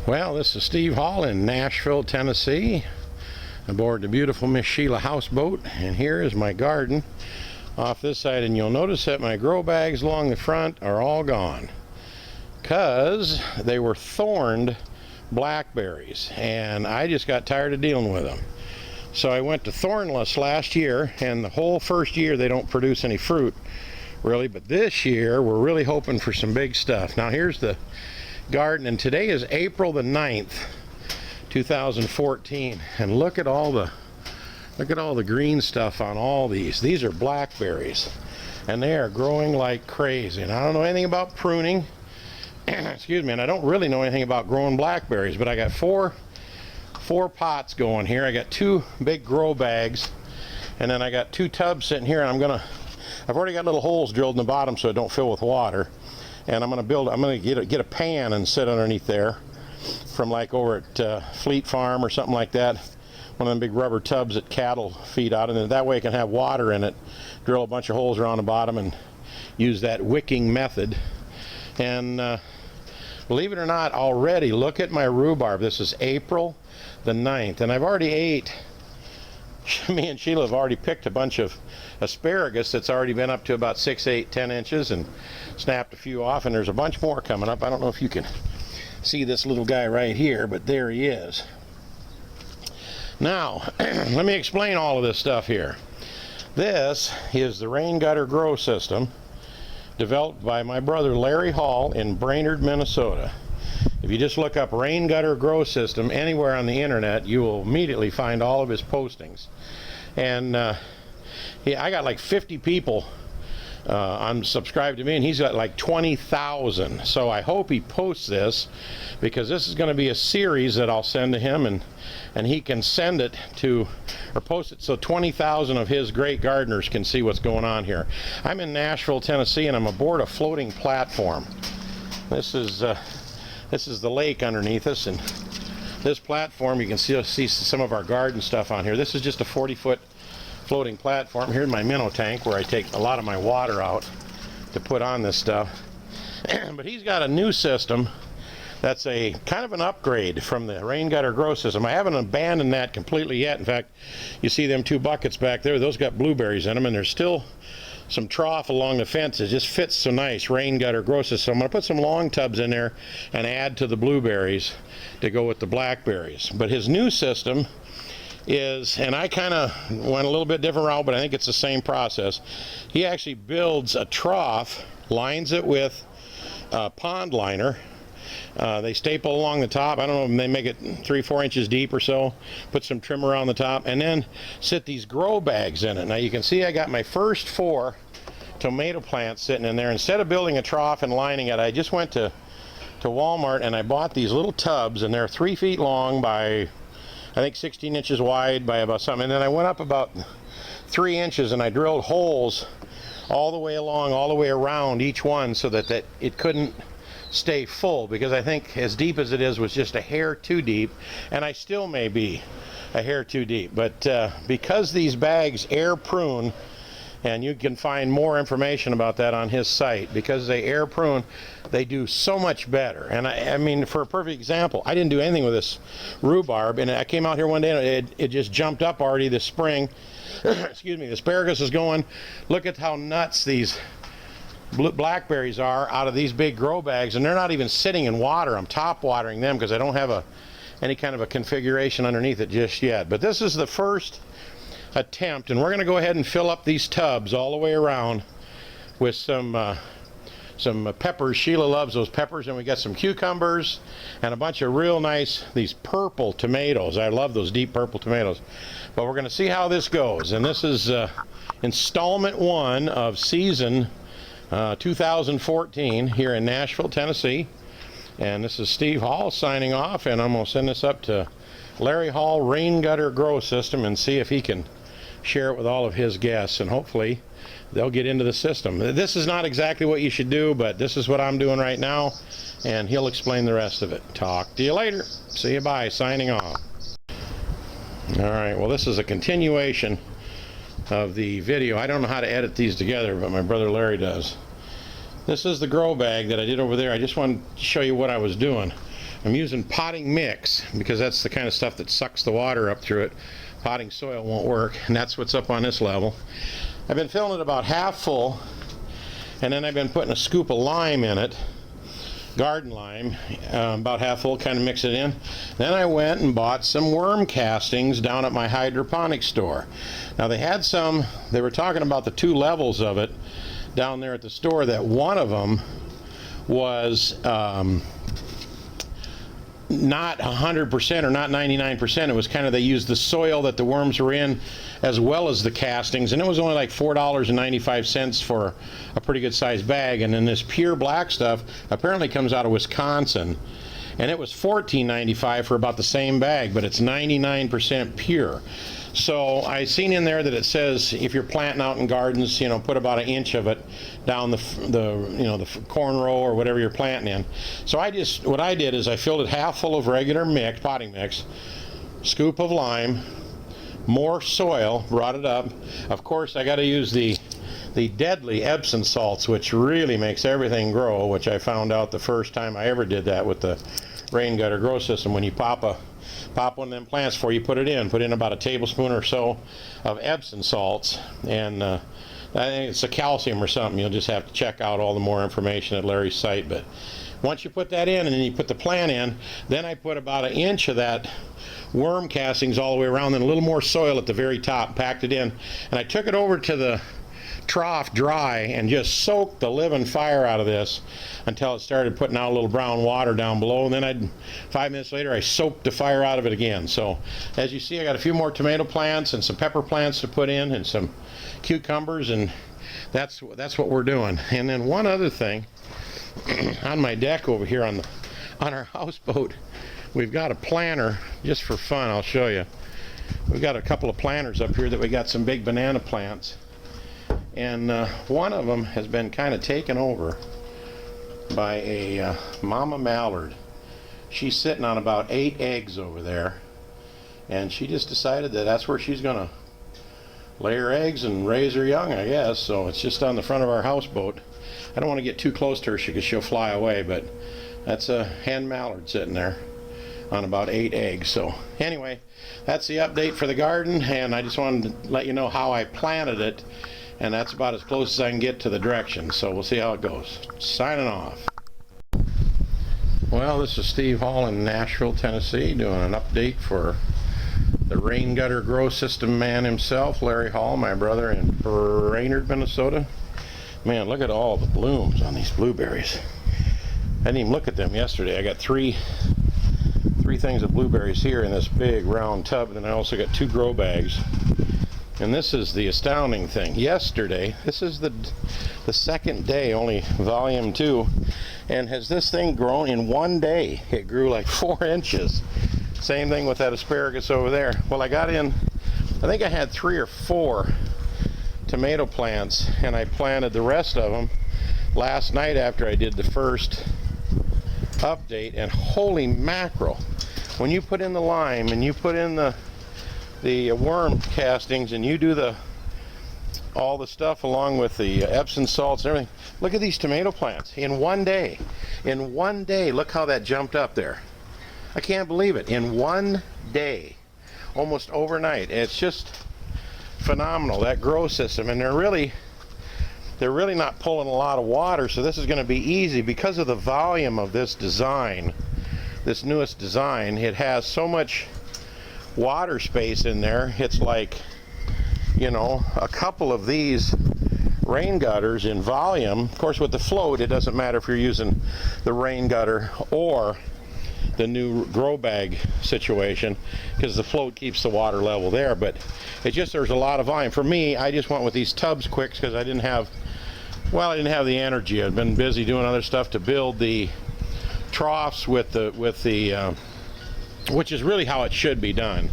Well, this is Steve Hall in Nashville, Tennessee, aboard the beautiful Miss Sheila houseboat, and here is my garden off this side, and you'll notice that my grow bags along the front are all gone because they were thorned blackberries, and I just got tired of dealing with them. So I went to thornless last year, and the whole first year they don't produce any fruit really, but this year we're really hoping for some big stuff. Now here's the garden, and today is April the 9th, 2014, and look at all the green stuff on all these. These are blackberries, and they are growing like crazy. And I don't know anything about pruning excuse me, and I don't really know anything about growing blackberries, but I got four pots going here. I got two big grow bags, and then I got two tubs sitting here, and I've already got little holes drilled in the bottom so it don't fill with water. And I'm going to get a pan and sit underneath there from like over at Fleet Farm or something like that. One of them big rubber tubs that cattle feed out, and then that way it can have water in it. Drill a bunch of holes around the bottom and use that wicking method. And believe it or not, already look at my rhubarb. This is April the 9th, and I've already ate. Me and Sheila have already picked a bunch of asparagus that's already been up to about 6, 8, 10 inches and snapped a few off, and there's a bunch more coming up. I don't know if you can see this little guy right here, but there he is. Now let me explain all of this stuff here. This is the rain gutter grow system developed by my brother Larry Hall in Brainerd, Minnesota. If you just look up rain gutter grow system anywhere on the internet, you will immediately find all of his postings. And I got like 50 people unsubscribed to me, and he's got like 20,000. So I hope he posts this, because this is going to be a series that I'll send to him, and he can send it to, or post it so 20,000 of his great gardeners can see what's going on here. I'm in Nashville, Tennessee, and I'm aboard a floating platform. This is the lake underneath us, and this platform, you can see some of our garden stuff on here. This is just a 40-foot floating platform. Here's my minnow tank where I take a lot of my water out to put on this stuff. But he's got a new system that's a kind of an upgrade from the rain gutter grow system. I haven't abandoned that completely yet. In fact, you see them two buckets back there, those got blueberries in them, and there's still some trough along the fence. It just fits so nice, rain gutter grow system. So I'm going to put some long tubs in there and add to the blueberries to go with the blackberries. But his new system is, and I kind of went a little bit different route, but I think it's the same process. He actually builds a trough, lines it with a pond liner. They staple along the top. I don't know, they make it 3-4 inches deep or so, put some trim around the top, and then sit these grow bags in it. Now you can see I got my first 4 tomato plants sitting in there. Instead of building a trough and lining it, I just went to Walmart and I bought these little tubs, and they're 3 feet long by I think 16 inches wide by about something, and then I went up about 3 inches and I drilled holes all the way along, all the way around each one, so that it couldn't stay full, because I think as deep as it is was just a hair too deep, and I still may be a hair too deep. But because these bags air prune, and you can find more information about that on his site, because they air prune, they do so much better. And I mean, for a perfect example, I didn't do anything with this rhubarb, and I came out here one day and it just jumped up already this spring. Excuse me, the asparagus is going. Look at how nuts these blackberries are out of these big grow bags, and they're not even sitting in water. I'm top watering them because I don't have any kind of a configuration underneath it just yet. But this is the first attempt, and we're going to go ahead and fill up these tubs all the way around with some peppers. Sheila loves those peppers, and we got some cucumbers and a bunch of real nice, these purple tomatoes. I love those deep purple tomatoes. But we're going to see how this goes, and this is installment 1 of season 2014 here in Nashville, Tennessee. And this is Steve Hall signing off, and I'm going to send this up to Larry Hall Rain Gutter Grow System and see if he can share it with all of his guests, and hopefully they'll get into the system. This is not exactly what you should do, but this is what I'm doing right now, and he'll explain the rest of it. Talk to you later. See you, bye. Signing off. All right, well, this is a continuation of the video. I don't know how to edit these together, but my brother Larry does. This is the grow bag that I did over there. I just wanted to show you what I was doing. I'm using potting mix because that's the kind of stuff that sucks the water up through it. Potting soil won't work, and that's what's up on this level. I've been filling it about half full, and then I've been putting a scoop of lime in it, garden lime, about half full, kind of mix it in. Then I went and bought some worm castings down at my hydroponic store. Now they had some, they were talking about the 2 levels of it down there at the store, that one of them was not 100% or not 99%. It was kind of, they used the soil that the worms were in as well as the castings, and it was only like $4.95 for a pretty good sized bag. And then this pure black stuff apparently comes out of Wisconsin, and it was $14.95 for about the same bag, but it's 99% pure. So I seen in there that it says if you're planting out in gardens, you know, put about 1 inch of it down the corn row or whatever you're planting in. So what I did is I filled it half full of regular mix, potting mix, scoop of lime, more soil, brought it up. Of course, I got to use the deadly Epsom salts, which really makes everything grow, which I found out the first time I ever did that with the rain gutter grow system. When you pop one of them plants before you put in about a tablespoon or so of Epsom salts, and I think it's a calcium or something. You'll just have to check out all the more information at Larry's site. But once you put that in and then you put the plant in, then I put about 1 inch of that worm castings all the way around, then a little more soil at the very top, packed it in, and I took it over to the trough dry and just soaked the living fire out of this until it started putting out a little brown water down below. And then 5 minutes later, I soaked the fire out of it again. So as you see, I got a few more tomato plants and some pepper plants to put in and some cucumbers, and that's what we're doing. And then one other thing, on my deck over here on our houseboat, we've got a planter just for fun. I'll show you. We've got a couple of planters up here that we got some big banana plants. And one of them has been kind of taken over by a mama mallard. She's sitting on about 8 eggs over there, and she just decided that that's where she's gonna lay her eggs and raise her young, I guess. So it's just on the front of our houseboat. I don't want to get too close to her because she'll fly away, but that's a hen mallard sitting there on about 8 eggs. So anyway, that's the update for the garden, and I just wanted to let you know how I planted it. And that's about as close as I can get to the directions, so we'll see how it goes. Signing off. Well, this is Steve Hall in Nashville, Tennessee, doing an update for the rain gutter grow system man himself, Larry Hall, my brother in Brainerd, Minnesota. Man, look at all the blooms on these blueberries. I didn't even look at them yesterday. I got three things of blueberries here in this big round tub, and then I also got 2 grow bags. And this is the astounding thing. Yesterday, this is the second day, only volume 2, and has this thing grown in 1 day? It grew like 4 inches. Same thing with that asparagus over there. Well, I got in, I think I had 3 or 4 tomato plants, and I planted the rest of them last night after I did the first update, and holy mackerel, when you put in the lime and you put in the worm castings and you do all the stuff along with the Epsom salts and everything, look at these tomato plants in 1 day. In 1 day, look how that jumped up there. I can't believe it. In 1 day, almost overnight. It's just phenomenal, that grow system. And they're really not pulling a lot of water, so this is going to be easy because of the volume of this design, this newest design. It has so much water space in there. It's like, you know, a couple of these rain gutters in volume. Of course, with the float, it doesn't matter if you're using the rain gutter or the new grow bag situation, because the float keeps the water level there. But there's a lot of volume. For me, I just went with these tubs quick because I didn't have the energy. I've been busy doing other stuff to build the troughs with the which is really how it should be done,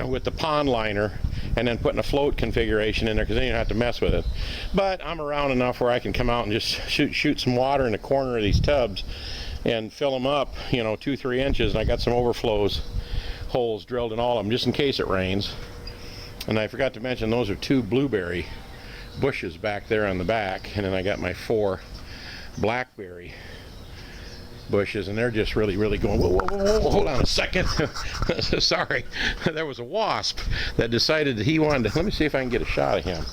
with the pond liner, and then putting a float configuration in there, because then you don't have to mess with it. But I'm around enough where I can come out and just shoot some water in the corner of these tubs and fill them up, you know, 2-3 inches, and I got some overflows holes drilled in all of them just in case it rains. And I forgot to mention, those are 2 blueberry bushes back there on the back, and then I got my 4 blackberry bushes, and they're just really going, whoa, whoa, whoa, whoa, hold on a second. Sorry, there was a wasp that decided that he wanted to, let me see if I can get a shot of him.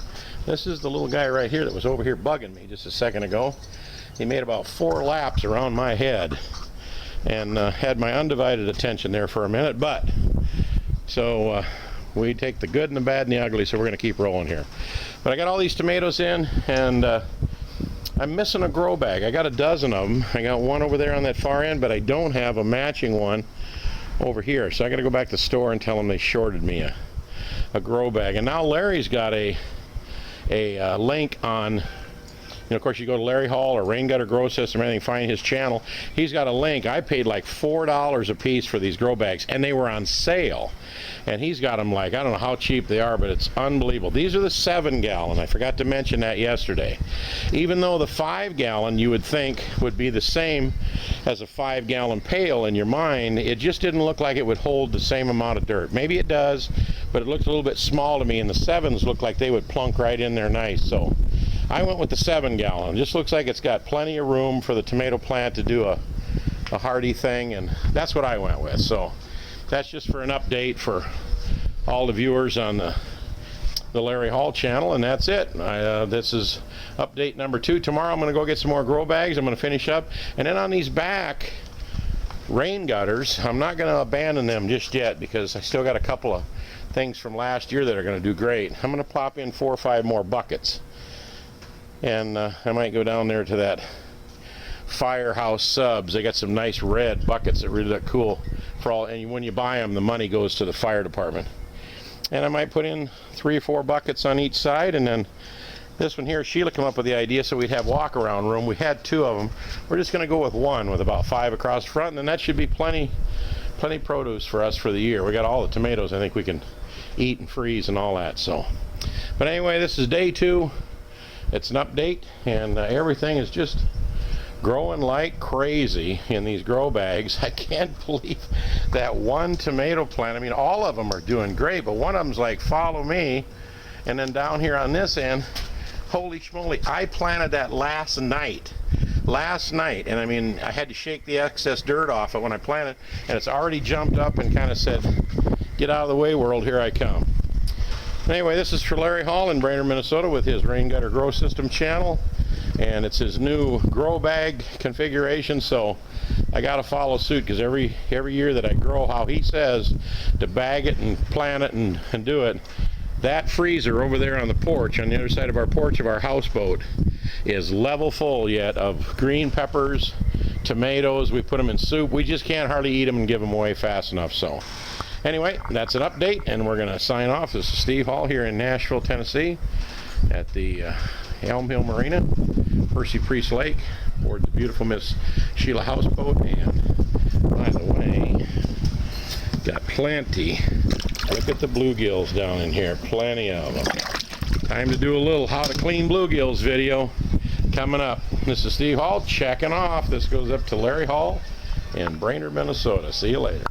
This is the little guy right here that was over here bugging me just a second ago. He made about 4 laps around my head and had my undivided attention there for a minute, but so we take the good and the bad and the ugly, so we're going to keep rolling here. But I got all these tomatoes in, and I'm missing a grow bag. I got a dozen of them. I got one over there on that far end, but I don't have a matching one over here. So I got to go back to the store and tell them they shorted me a grow bag. And now Larry's got a link on, of course, you go to Larry Hall or Rain Gutter Grow System, anything, find his channel. He's got a link. I paid like $4 a piece for these grow bags, and they were on sale. And he's got them like, I don't know how cheap they are, but it's unbelievable. These are the 7-gallon. I forgot to mention that yesterday. Even though the 5-gallon you would think would be the same as a 5-gallon pail in your mind, it just didn't look like it would hold the same amount of dirt. Maybe it does, but it looked a little bit small to me, and the 7s looked like they would plunk right in there nice. So I went with the 7-gallon. Just looks like it's got plenty of room for the tomato plant to do a hardy thing, and that's what I went with. So that's just for an update for all the viewers on the Larry Hall channel, and that's it. This is update number 2. Tomorrow I'm going to go get some more grow bags. I'm going to finish up, and then on these back rain gutters, I'm not going to abandon them just yet because I still got a couple of things from last year that are going to do great. I'm going to plop in 4 or 5 more buckets. And I might go down there to that Firehouse Subs. They got some nice red buckets that really look cool for all, and when you buy them, the money goes to the fire department. And I might put in 3 or 4 buckets on each side, and then this one here, Sheila came up with the idea so we'd have walk around room. We had 2 of them. We're just going to go with 1 with about 5 across the front, and then that should be plenty produce for us for the year. We got all the tomatoes I think we can eat and freeze and all that. So, but anyway, this is day 2. It's an update, and everything is just growing like crazy in these grow bags. I can't believe that one tomato plant. I mean, all of them are doing great, but one of them's like, follow me. And then down here on this end, holy schmoly, I planted that last night, and I mean, I had to shake the excess dirt off it when I planted, and it's already jumped up and kind of said, get out of the way, world, here I come. Anyway, this is for Larry Hall in Brainerd, Minnesota with his Rain Gutter Grow System channel, and it's his new grow bag configuration, so I got to follow suit because every year that I grow how he says to bag it and plant it and do it, that freezer over there on the porch, on the other side of our porch of our houseboat, is level full yet of green peppers, tomatoes. We put them in soup. We just can't hardly eat them and give them away fast enough. So anyway, that's an update, and we're going to sign off. This is Steve Hall here in Nashville, Tennessee at the Elm Hill Marina, Percy Priest Lake, aboard the beautiful Miss Sheila houseboat. And by the way, got plenty. Look at the bluegills down in here, plenty of them. Time to do a little how to clean bluegills video coming up. This is Steve Hall checking off. This goes up to Larry Hall in Brainerd, Minnesota. See you later.